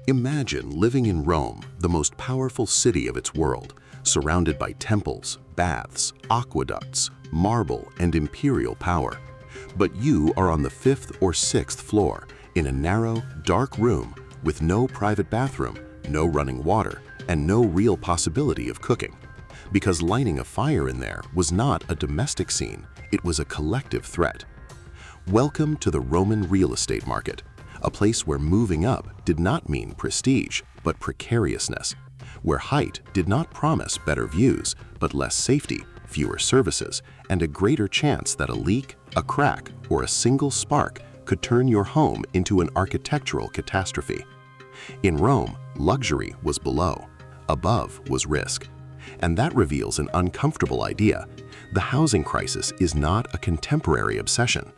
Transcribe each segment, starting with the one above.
Imagine living in Rome, the most powerful city of its world, surrounded by temples, baths, aqueducts, marble, and imperial power. But you are on the 5th or 6th floor, in a narrow, dark room with no private bathroom, no running water, and no real possibility of cooking. Because lighting a fire in there was not a domestic scene, it was a collective threat. Welcome to the Roman real estate market, a place where moving up did not mean prestige, but precariousness, where height did not promise better views, but less safety, fewer services, and a greater chance that a leak, a crack, or a single spark could turn your home into an architectural catastrophe. In Rome, luxury was below, above was risk. And that reveals an uncomfortable idea. The housing crisis is not a contemporary obsession.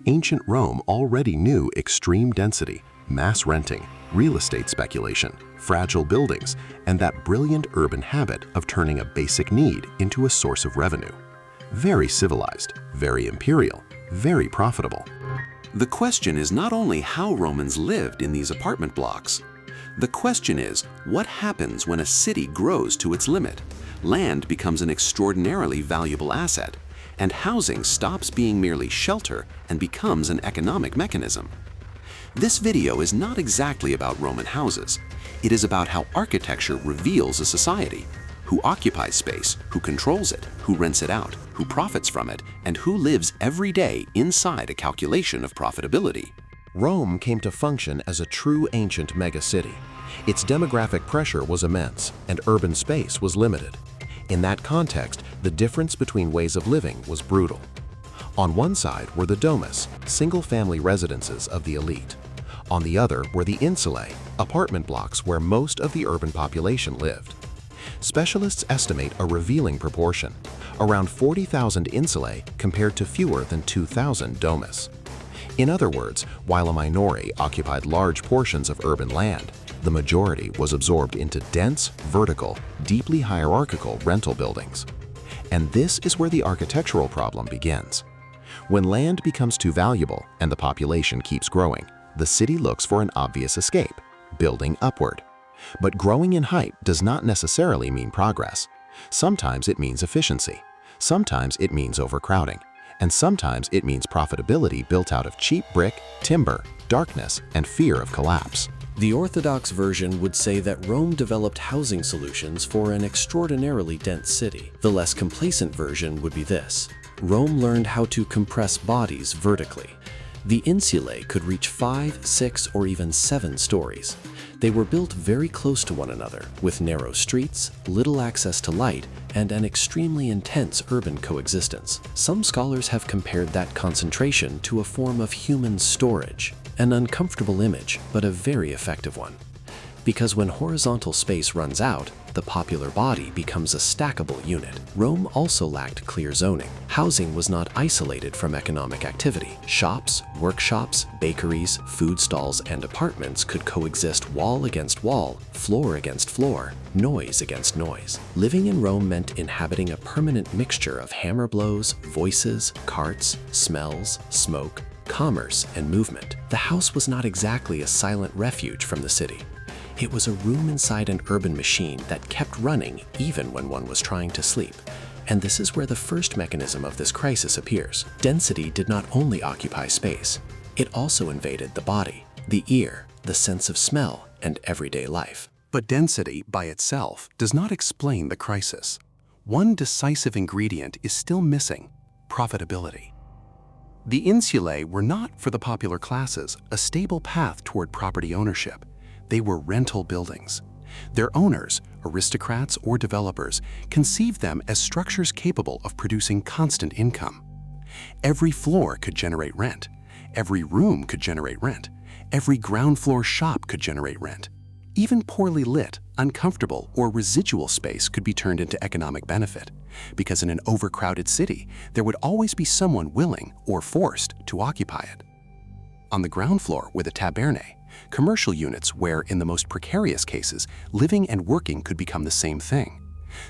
Ancient Rome already knew extreme density, mass renting, real estate speculation, fragile buildings, and that brilliant urban habit of turning a basic need into a source of revenue. Very civilized, very imperial, very profitable. The question is not only how Romans lived in these apartment blocks. The question is, what happens when a city grows to its limit? Land becomes an extraordinarily valuable asset, and housing stops being merely shelter and becomes an economic mechanism. This video is not exactly about Roman houses. It is about how architecture reveals a society, who occupies space, who controls it, who rents it out, who profits from it, and who lives every day inside a calculation of profitability. Rome came to function as a true ancient megacity. Its demographic pressure was immense, and urban space was limited. In that context, the difference between ways of living was brutal. On one side were the domus, single-family residences of the elite. On the other were the insulae, apartment blocks where most of the urban population lived. Specialists estimate a revealing proportion, around 40,000 insulae compared to fewer than 2,000 domus. In other words, while a minority occupied large portions of urban land, the majority was absorbed into dense, vertical, deeply hierarchical rental buildings. And this is where the architectural problem begins. When land becomes too valuable and the population keeps growing, the city looks for an obvious escape, building upward. But growing in height does not necessarily mean progress. Sometimes it means efficiency. Sometimes it means overcrowding. And sometimes it means profitability built out of cheap brick, timber, darkness, and fear of collapse. The orthodox version would say that Rome developed housing solutions for an extraordinarily dense city. The less complacent version would be this: Rome learned how to compress bodies vertically. The insulae could reach 5, 6, or even 7 stories. They were built very close to one another, with narrow streets, little access to light, and an extremely intense urban coexistence. Some scholars have compared that concentration to a form of human storage, an uncomfortable image, but a very effective one. Because when horizontal space runs out, the popular body becomes a stackable unit. Rome also lacked clear zoning. Housing was not isolated from economic activity. Shops, workshops, bakeries, food stalls, and apartments could coexist wall against wall, floor against floor, noise against noise. Living in Rome meant inhabiting a permanent mixture of hammer blows, voices, carts, smells, smoke, commerce, and movement. The house was not exactly a silent refuge from the city. It was a room inside an urban machine that kept running even when one was trying to sleep. And this is where the first mechanism of this crisis appears. Density did not only occupy space, it also invaded the body, the ear, the sense of smell, and everyday life. But density by itself does not explain the crisis. One decisive ingredient is still missing: profitability. The insulae were not, for the popular classes, a stable path toward property ownership. They were rental buildings. Their owners, aristocrats or developers, conceived them as structures capable of producing constant income. Every floor could generate rent. Every room could generate rent. Every ground floor shop could generate rent. Even poorly lit, uncomfortable, or residual space could be turned into economic benefit, because in an overcrowded city, there would always be someone willing or forced to occupy it. On the ground floor were the tabernae, commercial units where, in the most precarious cases, living and working could become the same thing.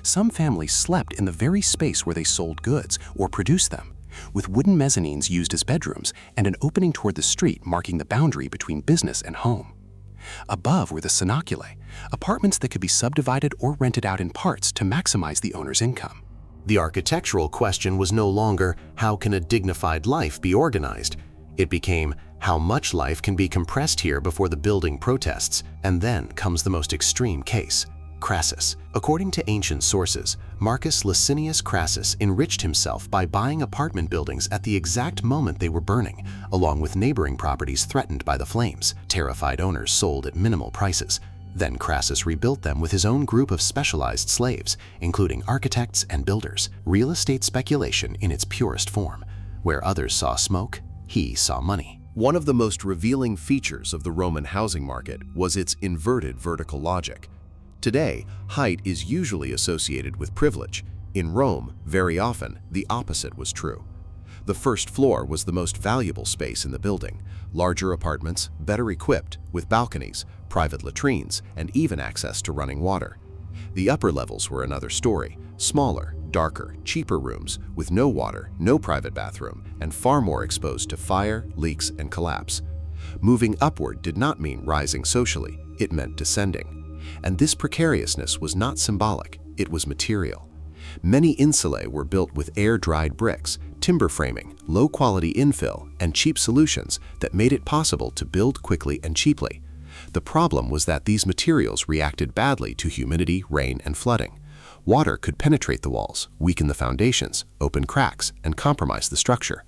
Some families slept in the very space where they sold goods or produced them, with wooden mezzanines used as bedrooms and an opening toward the street marking the boundary between business and home. Above were the inoculae, apartments that could be subdivided or rented out in parts to maximize the owner's income. The architectural question was no longer, how can a dignified life be organized? It became, how much life can be compressed here before the building protests? And then comes the most extreme case, Crassus. According to ancient sources, Marcus Licinius Crassus enriched himself by buying apartment buildings at the exact moment they were burning, along with neighboring properties threatened by the flames. Terrified owners sold at minimal prices. Then Crassus rebuilt them with his own group of specialized slaves, including architects and builders. Real estate speculation in its purest form. Where others saw smoke, he saw money. One of the most revealing features of the Roman housing market was its inverted vertical logic. Today, height is usually associated with privilege. In Rome, very often, the opposite was true. The first floor was the most valuable space in the building. Larger apartments, better equipped, with balconies, private latrines, and even access to running water. The upper levels were another story, smaller, darker, cheaper rooms with no water, no private bathroom, and far more exposed to fire, leaks, and collapse. Moving upward did not mean rising socially, it meant descending. And this precariousness was not symbolic, it was material. Many insulae were built with air-dried bricks, timber framing, low-quality infill, and cheap solutions that made it possible to build quickly and cheaply. The problem was that these materials reacted badly to humidity, rain, and flooding. Water could penetrate the walls, weaken the foundations, open cracks, and compromise the structure.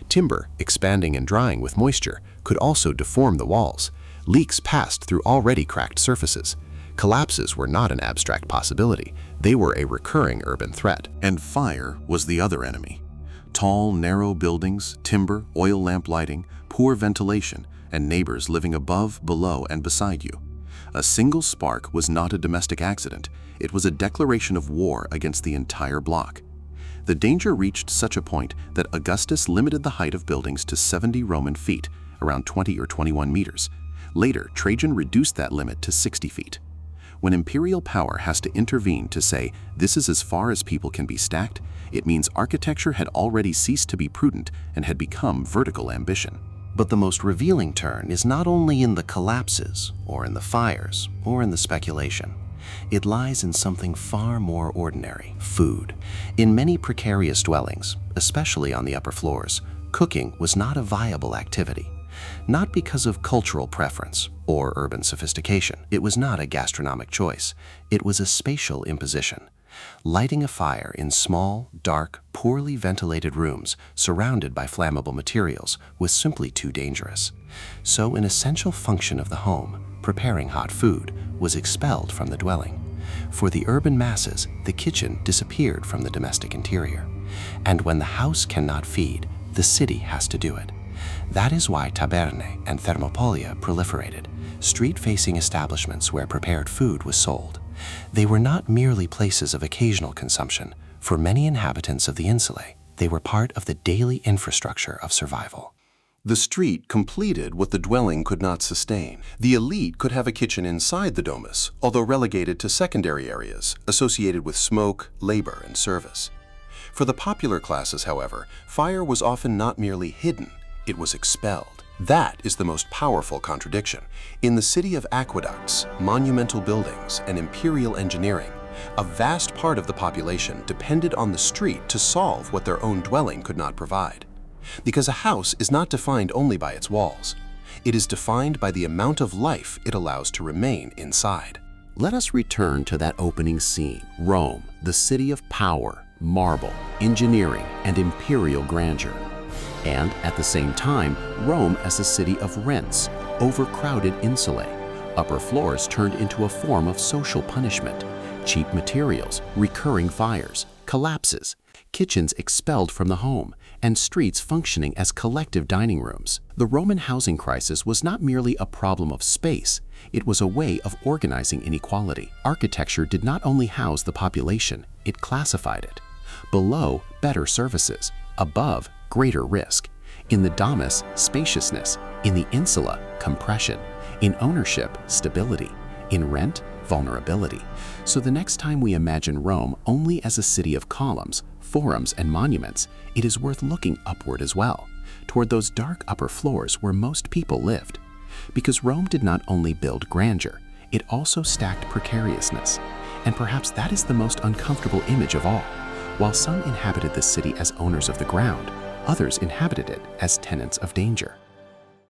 Timber, expanding and drying with moisture, could also deform the walls. Leaks passed through already cracked surfaces. Collapses were not an abstract possibility, they were a recurring urban threat. And fire was the other enemy. Tall, narrow buildings, timber, oil lamp lighting, poor ventilation, and neighbors living above, below, and beside you. A single spark was not a domestic accident, it was a declaration of war against the entire block. The danger reached such a point that Augustus limited the height of buildings to 70 Roman feet, around 20 or 21 meters. Later, Trajan reduced that limit to 60 feet. When imperial power has to intervene to say, this is as far as people can be stacked, it means architecture had already ceased to be prudent and had become vertical ambition. But the most revealing turn is not only in the collapses, or in the fires, or in the speculation. It lies in something far more ordinary, food. In many precarious dwellings, especially on the upper floors, cooking was not a viable activity. Not because of cultural preference or urban sophistication. It was not a gastronomic choice. It was a spatial imposition. Lighting a fire in small, dark, poorly ventilated rooms surrounded by flammable materials was simply too dangerous. So an essential function of the home, preparing hot food, was expelled from the dwelling. For the urban masses, the kitchen disappeared from the domestic interior. And when the house cannot feed, the city has to do it. That is why taberne and thermopolia proliferated, street-facing establishments where prepared food was sold. They were not merely places of occasional consumption. For many inhabitants of the insulae, they were part of the daily infrastructure of survival. The street completed what the dwelling could not sustain. The elite could have a kitchen inside the domus, although relegated to secondary areas associated with smoke, labor, and service. For the popular classes, however, fire was often not merely hidden, it was expelled. That is the most powerful contradiction. In the city of aqueducts, monumental buildings, and imperial engineering, a vast part of the population depended on the street to solve what their own dwelling could not provide. Because a house is not defined only by its walls. It is defined by the amount of life it allows to remain inside. Let us return to that opening scene. Rome, the city of power, marble, engineering, and imperial grandeur. And at the same time, Rome as a city of rents, overcrowded insulae, upper floors turned into a form of social punishment, cheap materials, recurring fires, collapses, kitchens expelled from the home, and streets functioning as collective dining rooms. The Roman housing crisis was not merely a problem of space, it was a way of organizing inequality. Architecture did not only house the population, it classified it. Below, better services. Above, greater risk. In the domus, spaciousness. In the insula, compression. In ownership, stability. In rent, vulnerability. So the next time we imagine Rome only as a city of columns, forums, and monuments, it is worth looking upward as well, toward those dark upper floors where most people lived. Because Rome did not only build grandeur, it also stacked precariousness. And perhaps that is the most uncomfortable image of all. While some inhabited the city as owners of the ground, others inhabited it as tenants of danger.